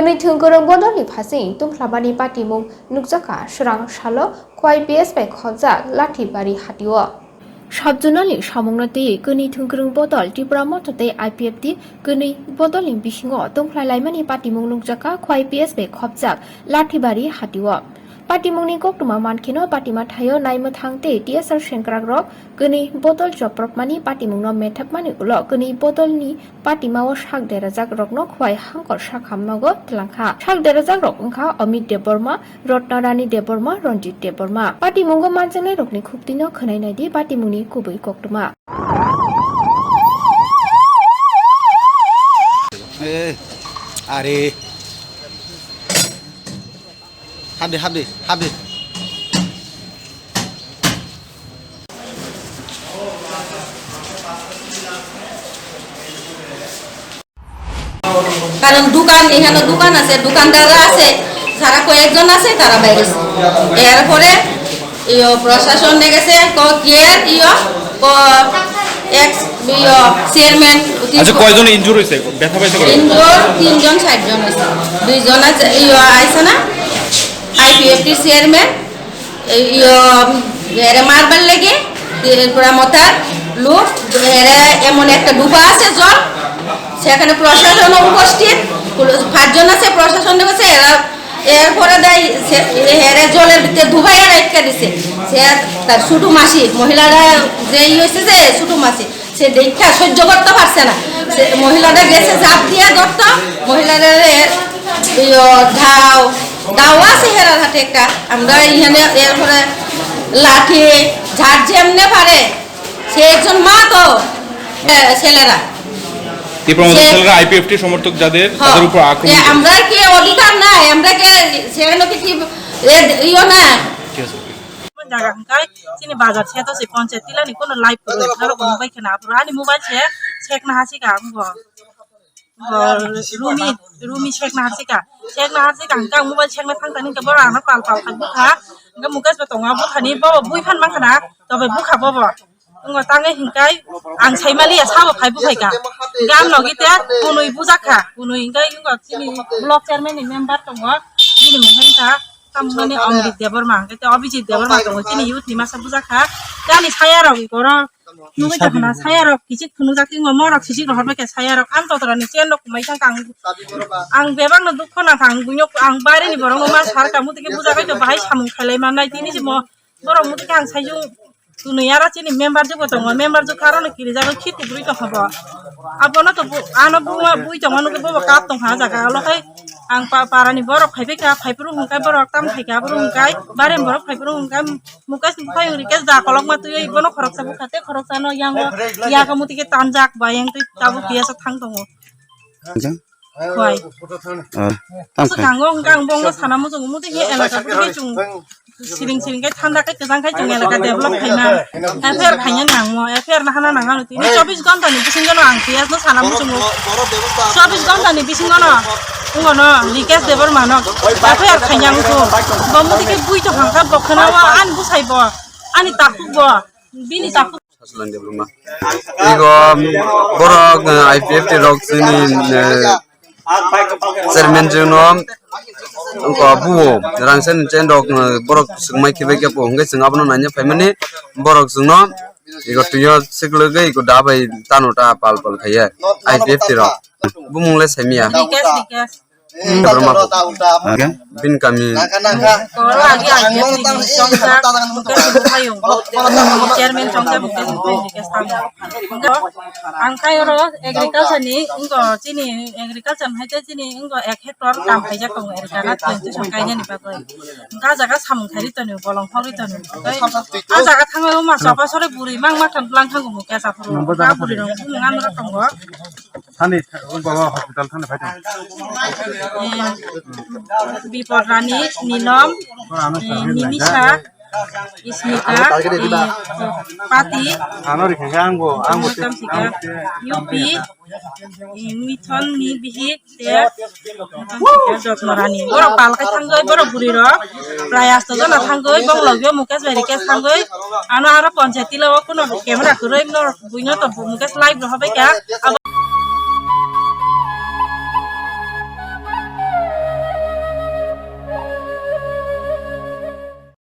Kini Tungkurung Bodoli Pasing Tumplabani Patimung Nukjaka Shrang Shalo Kwai PS by Khobjak Lathibari Hatiwa Shabjunali Shamungnati Kini Tungkurung Bodol Tripura Motote IPFT Kini Bodolin Bishingo Tumplalaimani Patimung Nukjaka Kwai PS by Khobjak Lathibari Hatiwa Patimungni Koktuma Mankino Patima Thayo Naima Thangte TSR Shenkragrok Kini Botol Joprokmani Patimungno Methapmani Ulo Kini Botolni Patimawo Shak Derajak Rokno Khwai Hangkor Shakhamnogo Tlangkha Shak Derajak Rokngkha Amit Deborma Rotnarani Deborma Ronjit Deborma Patimungo Manjangnai Rokni Khuptino Khanainadi Patimungni Kubui Koktuma Are Habdi. কারণ দোকান এখানে দোকান আছে দোকানদাররা আছে যারা কয়েকজন আছে তারা বাইরে এরপরে প্রশাসন গেছে কেয়ার এক্স চেয়ারম্যান আচ্ছা কয়জন ইনজুর হইছে ব্যথা পাইছে কয়জন ইনজুর 3 জন 60 জন হইছে দুইজন আছে আইছে না আইপিএফটি চেয়ারম্যান এর মারবার লাগে পুরা মাথা লোক এমন একটা ডুবা আছে জল সেখানে প্রশাসন উপস্থিত 5 জন আছে প্রশাসন গেছে এরা এরপরে দেয় এরা জলের ভিতরে ডুবাইয়া রাখতে দিছে সে তার ছোট মাসি মহিলারা যেই হয়েছে যে ছোট মাসি সে দেখা সহ্য করতে পারছে না মহিলারা গেছে ঝাঁপ দিয়ে ধরত মহিলারা দাও আছে হেরার হাতে একটা আমরা এখানে এরপরে লাঠি ঝাড় যেমনে পারে সে একজন মা তো ছেলেরা আইপিএফটি সমর্থক যাদের তাদের উপর আক্রমণ আমরা কি অধিকার নাই আমরা কি সেখানে কি ইও না জায়গা হাঙ্কাই চিনি বাজার ছে তো সে পঞ্চায়েত তিলানি কোন লাইভ করে ধরো কোন বাইখানা আপুরা আনি মোবাইল ছে শেখ না হাসিকা রুমি শেখ না হাসিকা হাঙ্কা মোবাইল শেখ না থাংতানি কে বড় আনা পাল বুখা গে মুকেশ বেতংা বুখানি বাবা বুইফান মাখানা তবে বুখা বাবা তাঙে হিংকাই আং সাইমালিয়া সাবো ফাই বুখাইকা গাম লগিতে কুনুই বুজাখা কুনুই হিংকাই চিনি ব্লক চেয়ারম্যান মেম্বার দङ চিনি মহেনকা তামনে অমৃত দেববর্মা তে অভিজিৎ দেববর্মা দङ চিনি ইউথ नि मासा बुजाखा गानि सायारक इगर नुबै तखना सायारक किछि खुनुजाखि मरक सिसि रहबके सायारक आं ततरानि चेनक कुमाइसां आं बेबांनो दुखना थां बुयक आं बारिनि बरं मा सारका मुतिके बुजाखै तो बाहाय सामुं खालाय मानाय तिनि जे बरं मुतिके आं सायजु तुनैयारा चिनि मेम्बार जो दङ मेम्बार जो कारण किरि जागो खिति बुइ तो हबो आबनो तो आनो बुइ दङ नुके बबो काप दङ हा जागा लखै आं पारानि बरक फाइबेका फाइब्रु हुंकाय बरक ताम थाइका बरक हुंकाय बारेन बरक फाइब्रु हुंकाय मुकास फाइ रिकेस दा कलक मा तुइ बनो खरक साबु खाते खरक सानो यागा मुतिके तानजाक बायं तै ताबु पियासा थां दङ Sekarang orang bonggo sana musuh musuh ini elaka pergi cung siring kai tanda kai kezang kai cung elaka develop kai na FR kainya nangmo FR nah itu ini 24 ঘন্টা nih bising kono angkias no sana musuh 24 ঘন্টা nih bising kono ngono likas dever mano FR kainya musuh bamu tiket bui to hangka bokna wa an busai bo ani takut bo bini takut Igo borok IPFT rok sini Chairman Juno ko buo rangsen cendok borok sungmai kibai ke po ngai sung abno nanya family borok sungno igo tuyo sikloge igo dabai tanota pal khaya IPFT rok bumungle semia likas bin kami kalau lagi aja di Jongja mungkin payung chairman Jongja mungkin likas tangga angka euro agriculture ni enggak sini agriculture aja sini enggak 1 hektar kam aja kau erikana tentu sangkainya nih pakai enggak jaga samung kari tanu bolong kari tanu jaga tangga mas apa sore buri mang makan pelang tanggu muka sapuru enggak buri dong ngan mereka enggak Thani বাবা hospital Thani ফাইটা Bipor Rani, Ninom, Nimisha, Ismita, Pati, Yupi, Mithon, Bihit, Jotnorani. Borok palkai tanggoi, borok buriro, Prayas to na tanggoi, bong logyo mukas berikes tanggoi, ano ara ponchati lawa kuno kamera kuroi nor buino to mukas live rohabe kya.